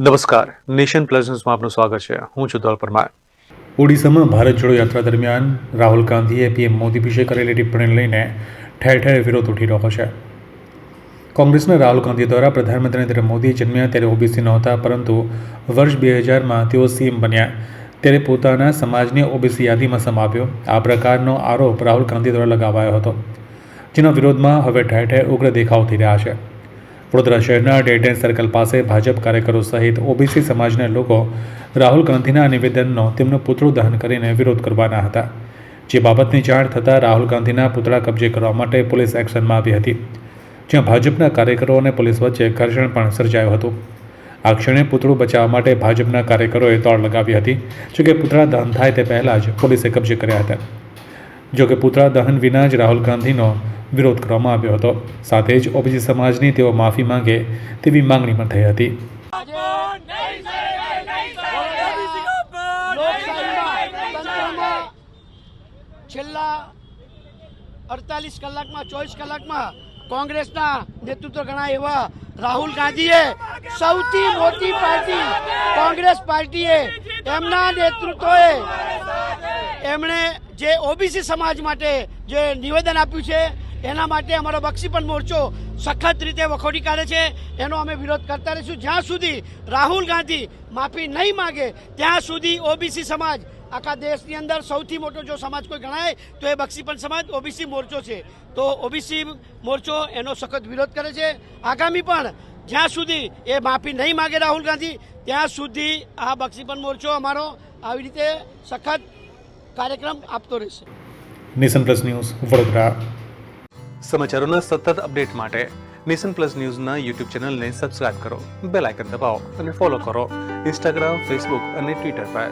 નમસ્કાર, nation plus ન્યૂઝમાં આપનું સ્વાગત છે. હું છું ધોલ પરમાર. ઓડિશામાં ભારત જોડો યાત્રા દરમિયાન રાહુલ ગાંધીએ પીએમ મોદી વિશે કરેલી ટિપ્પણી લઈને ઠેર ઠેર વિરોધ ઉઠી રહ્યો છે. કોંગ્રેસના રાહુલ ગાંધી દ્વારા પ્રધાનમંત્રી નરેન્દ્ર મોદી જન્મ્યા ત્યારે ઓબીસી નહોતા, પરંતુ વર્ષ 2000માં તેઓ સીએમ બન્યા ત્યારે પોતાના સમાજને ઓબીસી યાદીમાં સમાવ્યો. આ પ્રકારનો આરોપ રાહુલ ગાંધી દ્વારા લગાવાયો હતો, જેના વિરોધમાં હવે ઠેર ઠેર ઉગ્ર દેખાવ થઈ રહ્યા છે. વડોદરા શહેરના ડેડેન સર્કલ પાસે ભાજપ કાર્યકરો સહિત ઓબીસી સમાજના લોકો રાહુલ ગાંધીના નિવેદનનો તેમનું પુતળું દહન કરીને વિરોધ કરવાના હતા. જે બાબતની જાણ થતાં રાહુલ ગાંધીના પુતળા કબજે કરવા માટે પોલીસ એક્શનમાં આવી હતી, જ્યાં ભાજપના કાર્યકરો અને પોલીસ વચ્ચે ઘર્ષણ પણ સર્જાયું હતું. આ ક્ષણે પુતળું બચાવવા માટે ભાજપના કાર્યકરોએ દોડ લગાવી હતી, જોકે પુતળા દહન થાય તે પહેલાં જ પોલીસે કબજે કર્યા હતા. જોકે પુતળા દહન વિના જ રાહુલ ગાંધીનો વિરોધ કરવામાં આવ્યો હતો. સાથે જ ઓબીસી સમાજની તેઓ માફી માંગે તેવી માંગણી પણ થઈ હતી. છેલ્લા 48 કલાકમાં 24 કલાકમાં કોંગ્રેસના નેતૃત્વ ઘણા એવા રાહુલ ગાંધીએ સૌથી મોટી પાર્ટી કોંગ્રેસ પાર્ટીએ એમના નેતૃત્વએ એમણે જે ઓબીસી સમાજ માટે જે નિવેદન આપ્યું છે એના માટે અમારો બક્ષીપન મોરચો સખત રીતે વખોડી કાઢે છે. એનો અમે વિરોધ કરતા રહીશું. જ્યાં સુધી રાહુલ ગાંધી માફી નહીં માગે ત્યાં સુધી ઓબીસી સમાજ આખા દેશની અંદર સૌથી મોટો જો સમાજ કોઈ ગણાય તો એ બક્ષીપન સમાજ ઓબીસી મોરચો છે. તો ઓબીસી મોરચો એનો સખત વિરોધ કરે છે. આગામી પણ જ્યાં સુધી એ માફી નહીં માગે રાહુલ ગાંધી ત્યાં સુધી આ બક્ષીપન મોરચો અમારો આવી રીતે સખત કાર્યક્રમ આપતો રહેશે. Nation plus news, Vadodara. સમાચારોના સતત અપડેટ માટે નેશન પ્લસ ન્યૂઝના યુટ્યુબ ચેનલને સબસ્ક્રાઇબ કરો, બેલ આઇકન દબાવો અને ફોલો કરો ઇન્સ્ટાગ્રામ, ફેસબુક અને ટ્વિટર પર.